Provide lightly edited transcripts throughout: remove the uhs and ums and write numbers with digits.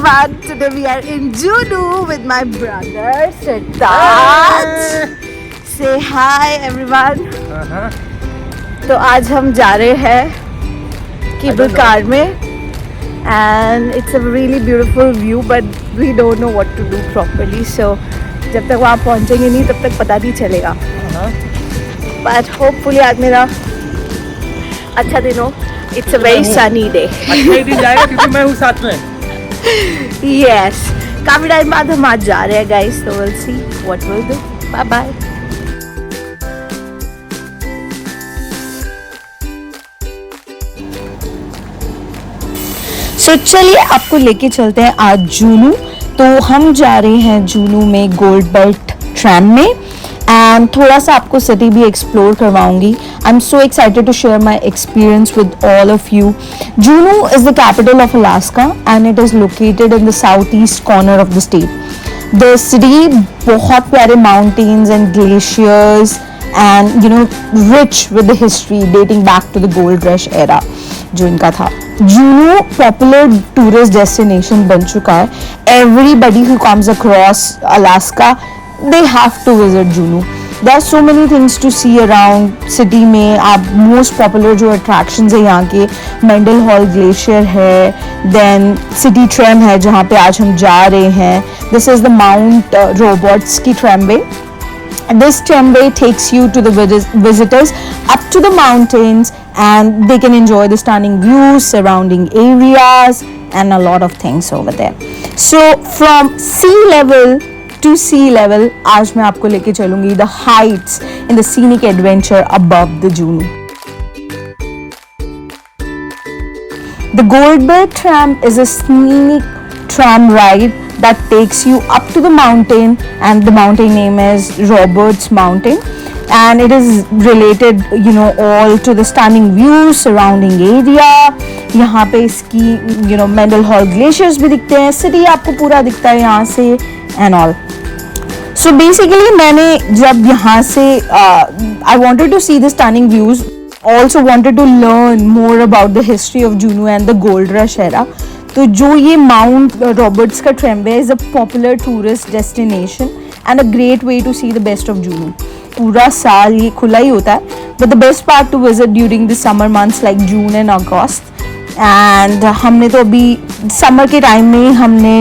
everyone. Today we are in Juno with my brother Siddharth. Say hi everyone. तो आज हम जा रहे हैं केबल कार में and it's a really beautiful view but we don't know what to do properly. So जब तक वहाँ पहुँचेंगे नहीं तब तक पता नहीं चलेगा. But hopefully आज मेरा अच्छा दिन हो. It's a very sunny day. अच्छा ही दिन जाएगा क्योंकि मैं हूँ साथ में. Yes. काफी टाइम बाद हम आज जा रहे हैं guys. So we'll see what we'll do. Bye bye. So चलिए आपको लेके चलते हैं आज जूनू. तो हम जा रहे हैं जूनू में गोल्ड बेल्ट ट्रैम में एंड थोड़ा सा आपको सिटी भी एक्सप्लोर करवाऊंगी. I am so excited to share my experience with all of you. Juneau is the capital of Alaska and it is located in the south east corner of the state. The city बहुत प्यारे mountains and glaciers and you know rich with the history dating back to the gold rush era जो इनका था. जूनू popular tourist destination बन चुका है. Everybody who comes across Alaska they have to visit Juno. There are so many things to see around city में. आप most popular जो attractions है यहाँ के मेंडल हॉल ग्लेशियर है, then city tram है जहाँ पे आज हम जा रहे हैं. This is the Mount Roberts की tramway. This tramway takes you to the visitors up to the mountains and they can enjoy the stunning views, surrounding areas and a lot of things over there. So from sea level to sea level, आज मैं आपको लेके चलूंगी the heights in the scenic adventure above the Juno. The Gold Belt Tram is a scenic tram ride that takes you up to the mountain and the mountain name is Roberts Mountain and it is related you know all to the stunning views surrounding area. यहाँ पे इसकी you know Mendel hall glaciers भी दिखते हैं. City आपको पूरा दिखता है यहाँ से and all. So basically मैंने जब यहाँ से I wanted to see the stunning views, also wanted to learn more about the history of Juno and the gold rush era. तो जो ये Mount Roberts का tramway is a popular tourist destination and a great way to see the best of Juno. पूरा साल ये खुला ही होता है but the best part to visit during the summer months like June and August. And हमने तो अभी summer के time में हमने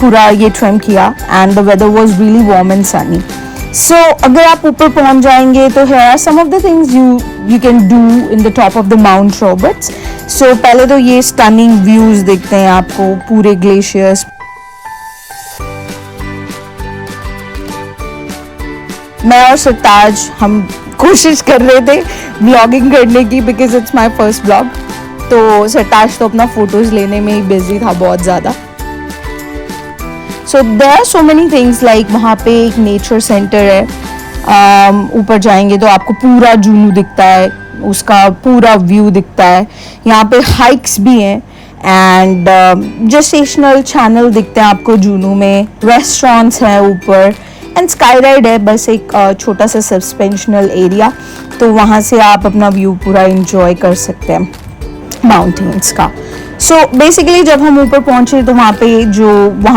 पूरा ये ट्रेम किया and the weather was really warm and sunny. So अगर आप ऊपर पहुंच जाएंगे तो here are some of the things you can do in the top of the mount Roberts. So पहले तो ये स्टनिंग व्यूज दिखते हैं आपको पूरे ग्लेशियर्स. मैं और सरताज हम कोशिश कर रहे थे व्लॉगिंग करने की because it's my first vlog. तो सरताज तो अपना फोटोज लेने में ही बिजी था बहुत ज़्यादा. So there are so many things like वहाँ पे एक नेचर सेंटर है. ऊपर जाएंगे तो आपको पूरा जूनू दिखता है, उसका पूरा व्यू दिखता है. यहाँ पे हाइक्स भी हैं एंड जेस्टेशनल चैनल दिखते हैं आपको जूनू में. रेस्टोरेंट्स हैं ऊपर एंड स्काई राइड है बस एक छोटा सा सस्पेंशनल एरिया. तो वहाँ से आप अपना व्यू पूरा इंजॉय कर सकते हैं माउंटेन्स का. सो बेसिकली जब हम ऊपर पहुंचे तो वहाँ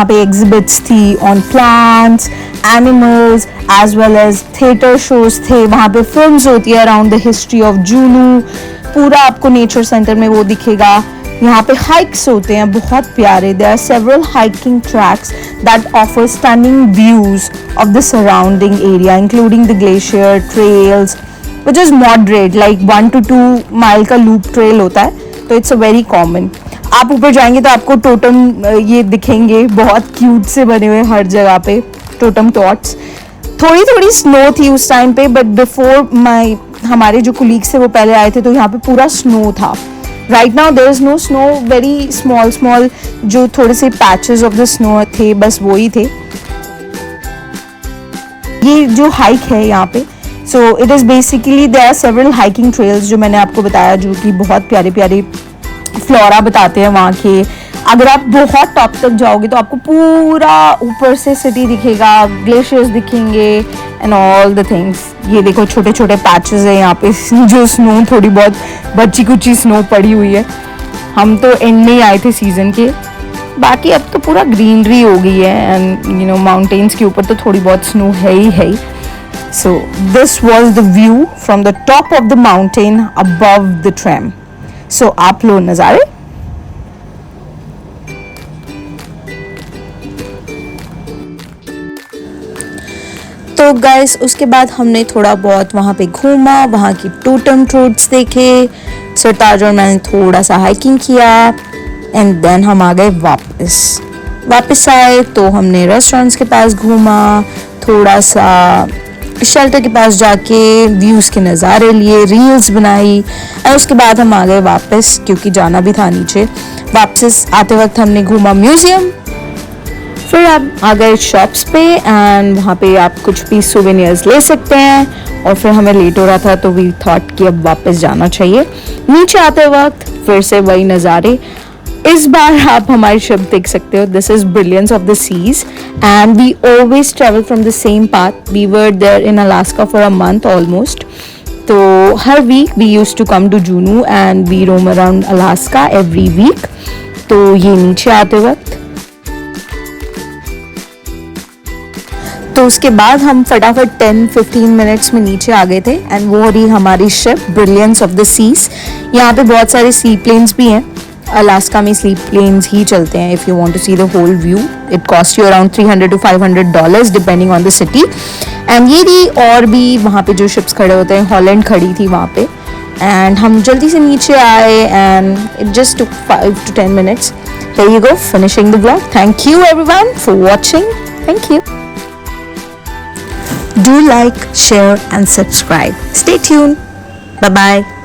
पे एग्जिबिट्स थी on plants, animals as well as theatre shows थे. वहाँ पे फिल्म्स होती है around the history of Juneau. पूरा आपको नेचर सेंटर में वो दिखेगा. यहाँ पे हाइक्स होते हैं बहुत प्यारे. There are several hiking tracks that offer stunning views of the surrounding area including the glacier trails which is moderate like 1 to 2 mile का लूप ट्रेल होता है. तो इट्स अ वेरी कॉमन. आप ऊपर जाएंगे तो आपको टोटम ये दिखेंगे बहुत क्यूट से बने हुए हर जगह पे टोटम टॉट्स. थोड़ी थोड़ी स्नो थी उस टाइम पे बट बिफोर हमारे जो कुलीग्स थे वो पहले आए थे तो यहाँ पे पूरा स्नो था. Right now there is no snow. Very small जो थोड़े से पैचेस ऑफ द स्नो थे बस वो ही थे. ये जो हाइक है यहाँ पे so it is basically there are several hiking trails जो मैंने आपको बताया जो कि बहुत प्यारे प्यारे फ्लोरा बताते हैं वहाँ के. अगर आप बहुत टॉप तक जाओगे तो आपको पूरा ऊपर से सिटी दिखेगा, ग्लेशियर्स दिखेंगे एंड ऑल द थिंग्स. ये देखो छोटे छोटे पैचेस है यहाँ पे जो स्नो थोड़ी बहुत बच्ची कुची स्नो पड़ी हुई है. हम तो एंड में ही आए थे सीजन के बाकी अब तो पूरा ग्रीनरी हो गई है एंड यू नो माउंटेन्स के ऊपर तो थोड़ी बहुत स्नो है ही. So this was the view from the top of the mountain above the tram. So आप लो नज़ारे. तो गाइस उसके बाद हमने थोड़ा बहुत वहाँ पे घूमा, वहाँ की टोटम ट्रोड्स देखे. सरताज और मैंने थोड़ा सा हाइकिंग किया एंड देन हम आ गए वापस आए. तो हमने रेस्टोरेंट्स के पास घूमा, थोड़ा सा शेल्टर के पास जाके व्यूज़ के नज़ारे लिए, रील्स बनाई और उसके बाद हम आ गए वापस क्योंकि जाना भी था नीचे. वापस आते वक्त हमने घूमा म्यूज़ियम. फिर आप आ गए शॉप्स पे एंड वहाँ पे आप कुछ भी सोवेनियर्स ले सकते हैं. और फिर हमें लेट हो रहा था तो वी थॉट कि अब वापस जाना चाहिए. नीचे आते वक्त फिर से वही नज़ारे. इस बार आप हमारी शिप देख सकते हो. This is Brilliance of the Seas and we always travel from the same path. We were there in Alaska for a month almost. तो हर week we used to come to Juneau and we roam around Alaska every week. तो ये नीचे आते वक्त तो उसके बाद हम फटाफट 10-15 मिनट्स में नीचे आ गए थे एंड वो रही हमारी ship Brilliance of the Seas. यहाँ पे बहुत सारे सी प्लेन्स भी हैं. अलास्का में सी प्लेन्स ही चलते हैं if you want to see the whole view. It cost you around $300 to $500 depending on the city. And ये रही और भी वहाँ पे जो शिप्स खड़े होते हैं. हॉलैंड खड़ी थी वहाँ पे एंड हम जल्दी से नीचे आए and it just took 5 to 10 minutes. There you go, finishing the vlog. Thank you everyone for watching. Thank you. Do like, share and subscribe. Stay tuned. Bye bye.